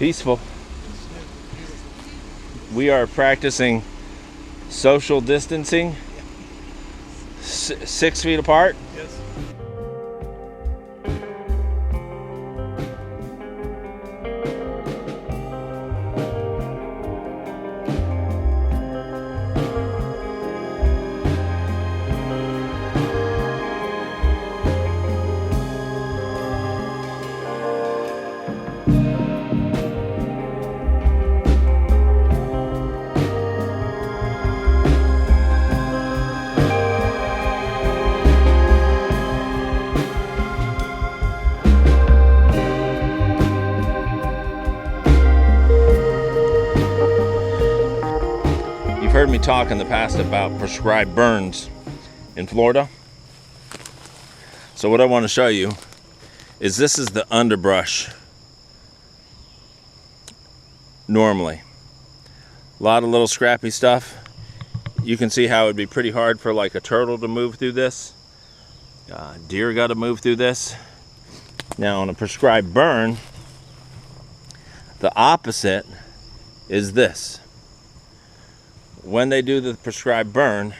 Peaceful. We are practicing social distancing. 6 feet apart. Yes. You've heard me talk in the past about prescribed burns in Florida. So what I want to show you is this is the underbrush normally. A lot of little scrappy stuff. You can see how it'd be pretty hard for like a turtle to move through this. Deer got to move through this. Now on a prescribed burn, the opposite is this. When they do the prescribed burn,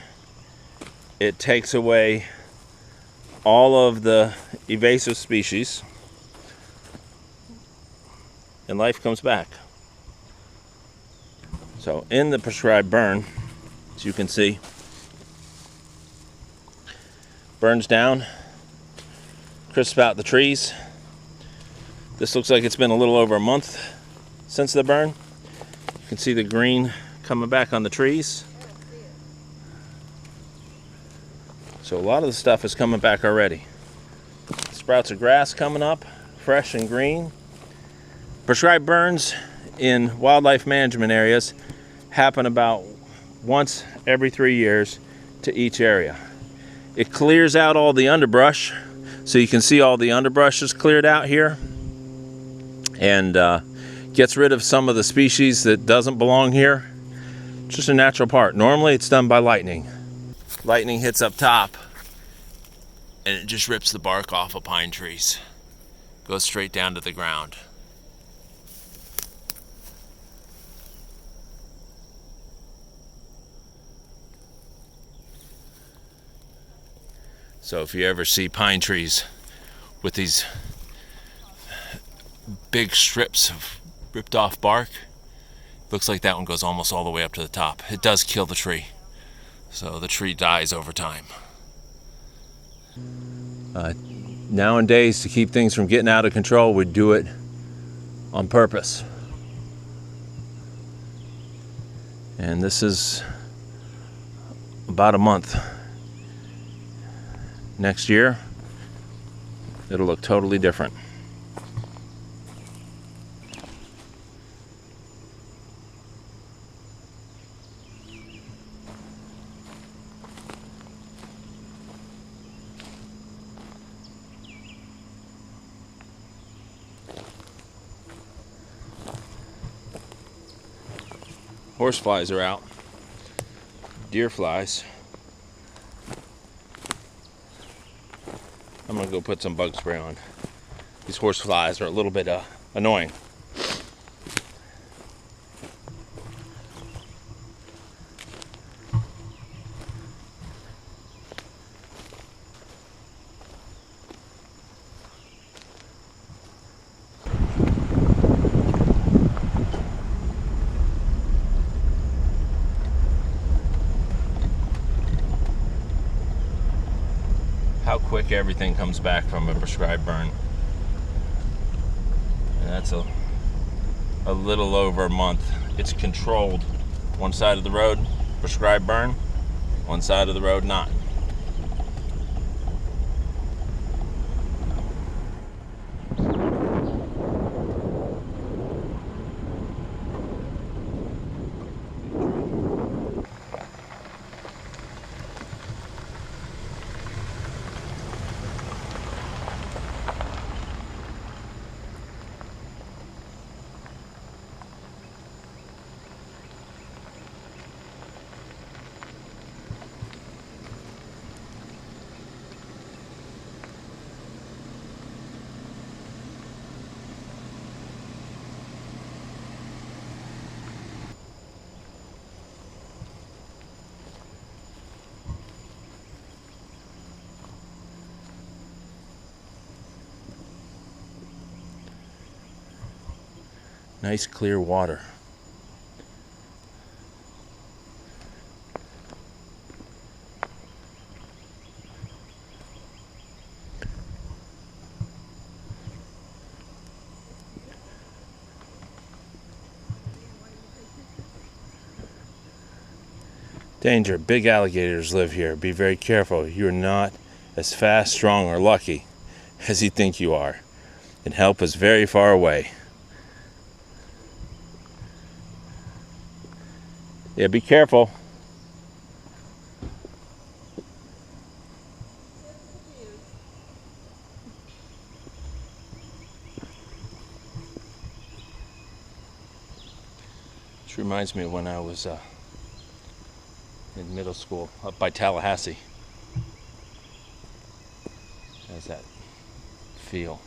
it takes away all of the invasive species and life comes back. So in the prescribed burn, as you can see, burns down, crisps out the trees. This looks like it's been a little over a month since the burn. You can see the green coming back on the trees. So a lot of the stuff is coming back already. Sprouts of grass coming up, fresh and green. Prescribed burns in wildlife management areas happen about once every 3 years to each area. It clears out all the underbrush, so you can see all the underbrush is cleared out here, and gets rid of some of the species that doesn't belong here. Just a natural part. Normally it's done by lightning. Lightning hits up top and it just rips the bark off of pine trees. Goes straight down to the ground. So if you ever see pine trees with these big strips of ripped off bark, looks like that one goes almost all the way up to the top. It does kill the tree, so the tree dies over time. Nowadays, to keep things from getting out of control, we do it on purpose. And this is about a month. Next year, it'll look totally different. Horseflies are out. Deer flies. I'm gonna go put some bug spray on. These horseflies are a little bit annoying. How quick everything comes back from a prescribed burn. And that's a little over a month. It's controlled. One side of the road, prescribed burn. One side of the road, not. Nice clear water. Danger, big alligators live here. Be very careful. You're not as fast, strong, or lucky as you think you are. And help is very far away. Yeah, be careful. This reminds me of when I was in middle school up by Tallahassee. Has that feel.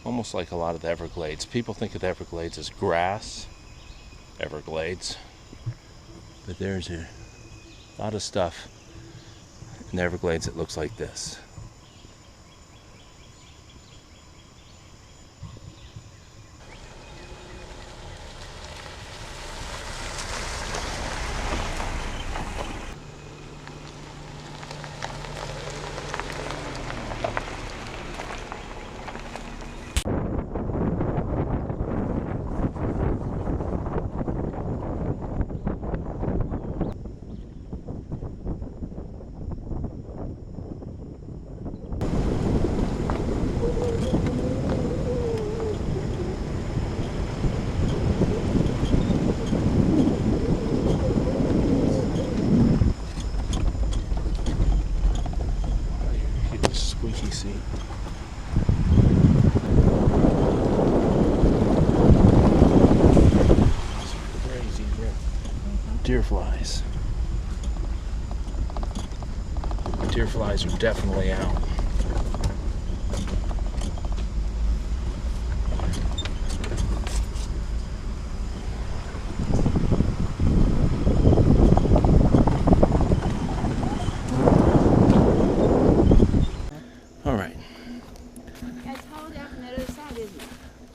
Almost like a lot of the Everglades. People think of the Everglades as grass, Everglades. But there's a lot of stuff in the Everglades that looks like this. Squeaky seat. It's crazy here. Deer flies. Deer flies are definitely out.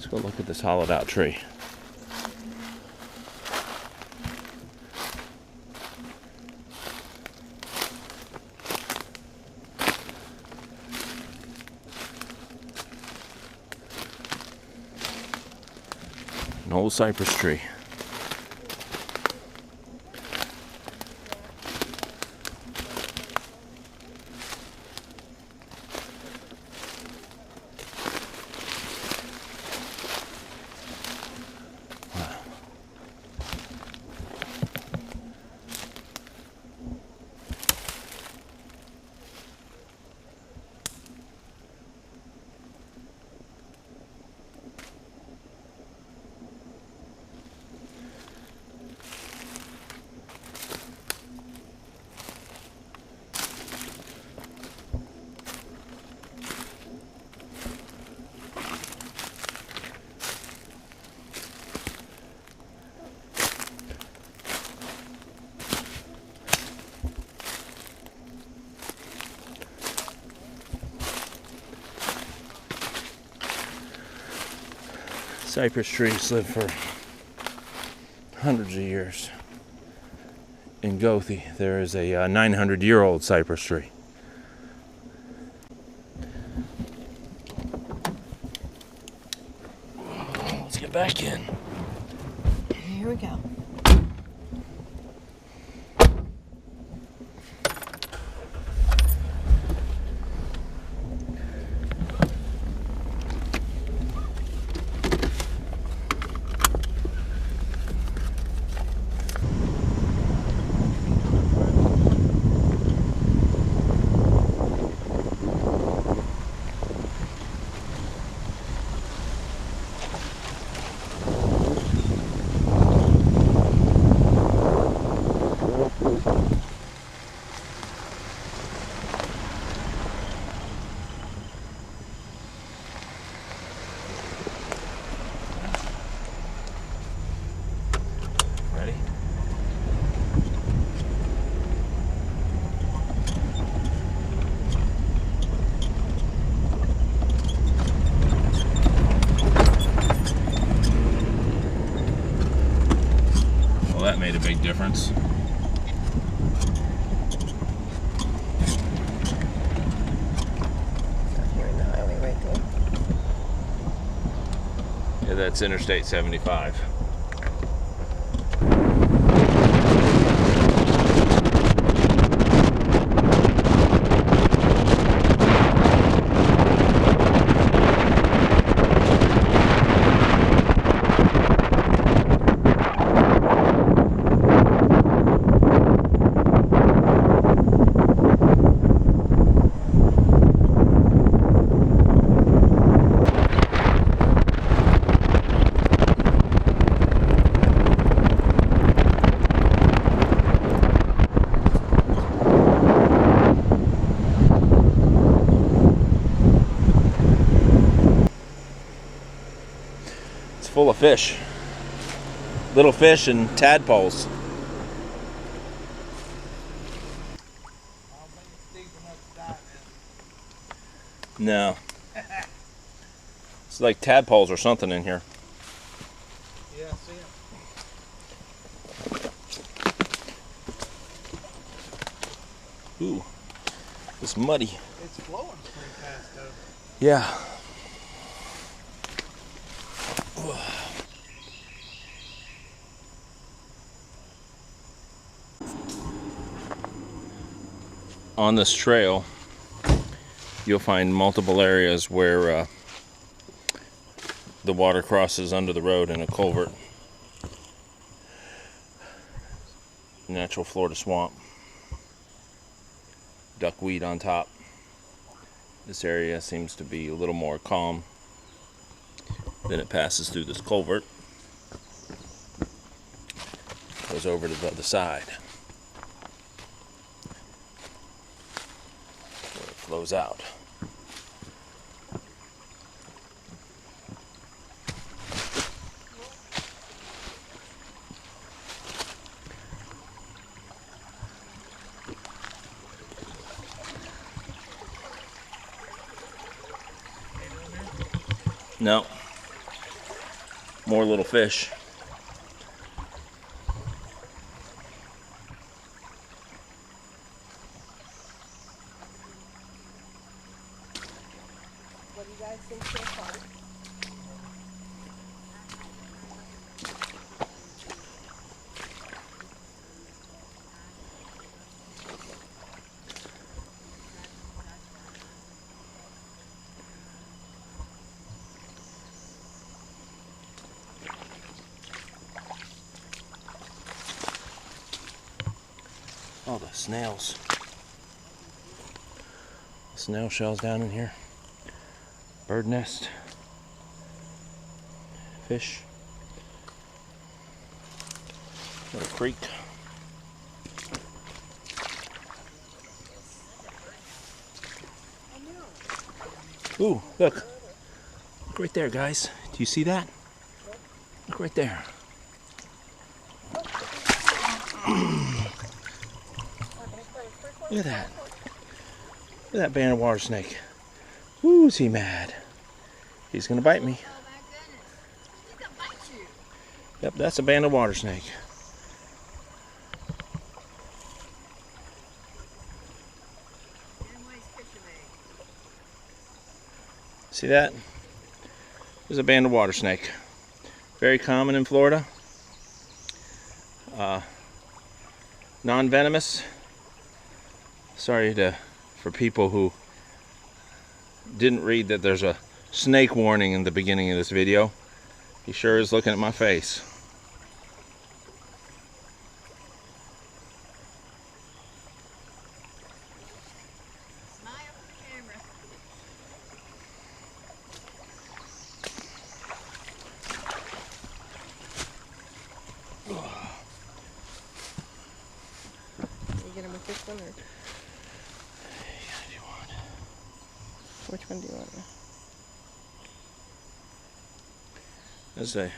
Let's go look at this hollowed out tree. An old cypress tree. Cypress trees live for hundreds of years. In Gothi, there is a 900-year-old cypress tree. Let's get back in. Here we go. that made a big difference. Here in the highway right there. Yeah, that's Interstate 75. Full of fish, little fish and tadpoles. No, it's like tadpoles or something in here. Yeah, I see it. Ooh, it's muddy. It's flowing pretty fast though. Yeah. On this trail, you'll find multiple areas where the water crosses under the road in a culvert. Natural Florida swamp. Duckweed on top. This area seems to be a little more calm. Then it passes through this culvert. Goes over to the other side. Where it flows out. No. More little fish. What do you guys think so far? Oh, the snails. Snail shells down in here. Bird nest. Fish. Little creek. Ooh, look. Look right there, guys. Do you see that? Look right there. Look at that. Look at that banded water snake. Ooh, is he mad? He's gonna bite me. Oh my goodness. He's gonna bite you. Yep, that's a banded water snake. See that? There's a banded water snake. Very common in Florida. Non-venomous. Sorry for people who didn't read that there's a snake warning in the beginning of this video. He sure is looking at my face. Smile for the camera. You get him with this one or If you want. which one do you want? This is a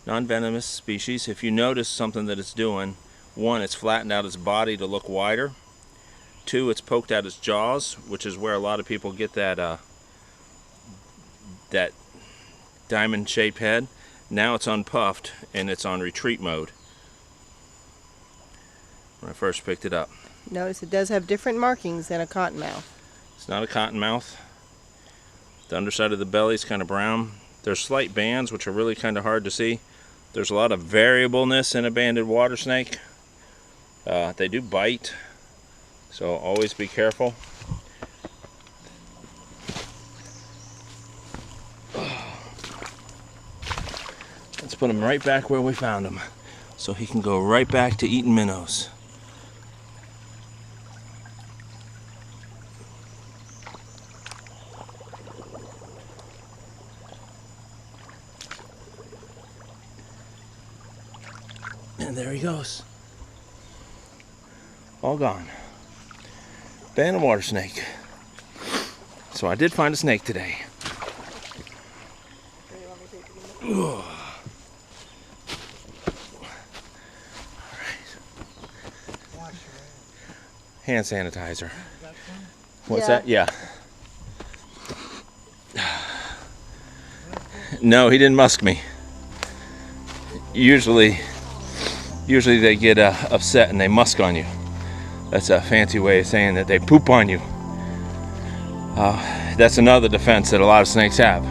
non-venomous species. If you notice something that it's doing, one, it's flattened out its body to look wider. Two, it's poked out its jaws, which is where a lot of people get that that diamond-shaped head. Now it's unpuffed and it's on retreat mode when I first picked it up. Notice it does have different markings than a cottonmouth. It's not a cottonmouth. The underside of the belly is kind of brown. There's slight bands which are really kind of hard to see. There's a lot of variableness in a banded water snake. They do bite, so always be careful. Let's put him right back where we found him so he can go right back to eating minnows. And there he goes. All gone. Banded water snake. So I did find a snake today. Ugh. Hand sanitizer. What's that? Yeah. No, he didn't musk me. Usually they get upset and they musk on you. That's a fancy way of saying that they poop on you. That's another defense that a lot of snakes have.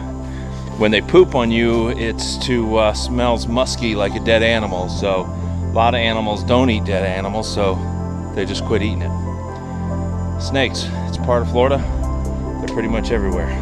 When they poop on you, it's to smells musky like a dead animal. So a lot of animals don't eat dead animals, so they just quit eating it. Snakes, it's part of Florida. They're pretty much everywhere.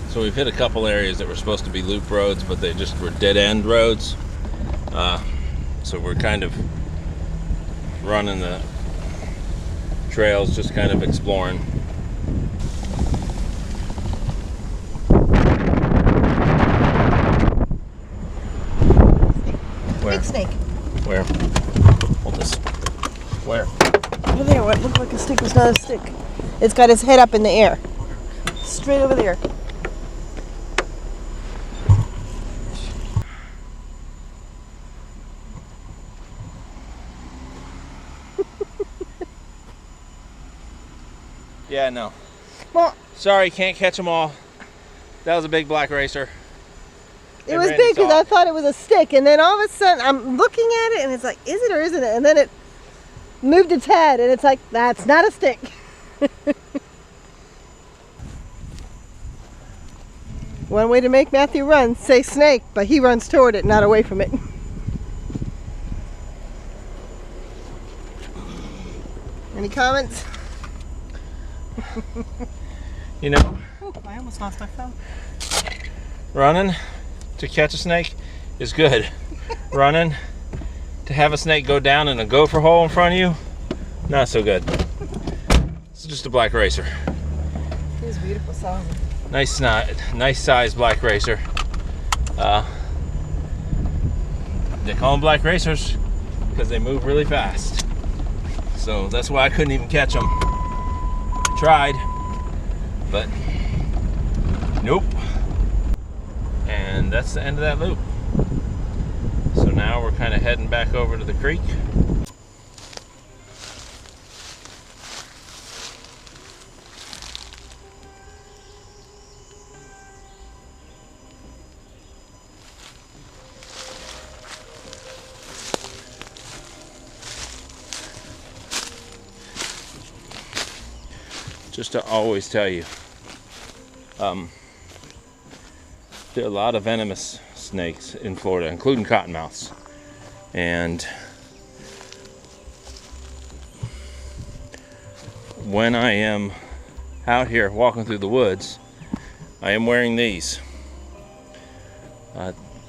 So we've hit a couple areas that were supposed to be loop roads, but they just were dead end roads. So we're kind of running the trails, just kind of exploring. Where? Big snake. Where? Hold this. Where? Over there, what looked like a stick was not a stick. It's got its head up in the air. Straight over there. Yeah, no. Well, Sorry, can't catch them all. That was a big black racer. It And was Randy big because saw I it. thought it was a stick, and then all of a sudden I'm looking at it, and it's like, is it or isn't it? And then it moved its head, and it's like, that's not a stick. One way to make Matthew run, say snake, but he runs toward it, not away from it. Any comments? You know, Oh, I almost lost my phone. running to catch a snake is good. Running to have a snake go down in a gopher hole in front of you, not so good. It's just a black racer. It was beautiful song. Nice size black racer. They call them black racers because they move really fast. So that's why I couldn't even catch them. I tried, but nope. And that's the end of that loop. So now we're kind of heading back over to the creek. Just to always tell you, there are a lot of venomous snakes in Florida, including cottonmouths. And when I am out here walking through the woods, I am wearing these.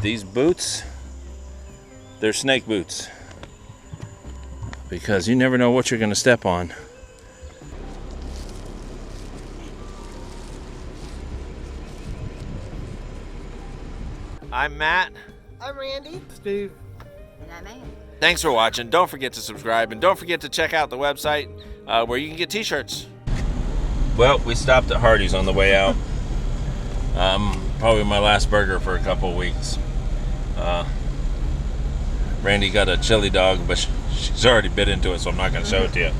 These boots, they're snake boots, because you never know what you're going to step on. I'm Matt. I'm Randy. Steve. And I'm Ann. Thanks for watching. Don't forget to subscribe, and don't forget to check out the website where you can get t-shirts. Well, we stopped at Hardee's on the way out. Probably my last burger for a couple of weeks. Randy got a chili dog, but she's already bit into it, so I'm not going to show it to you.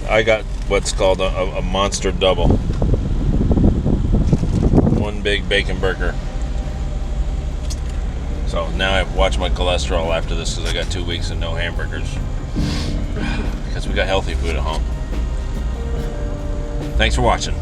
I got what's called a monster double. One big bacon burger. So now I have to watch my cholesterol after this because I got 2 weeks and no hamburgers. Because we got healthy food at home. Thanks for watching.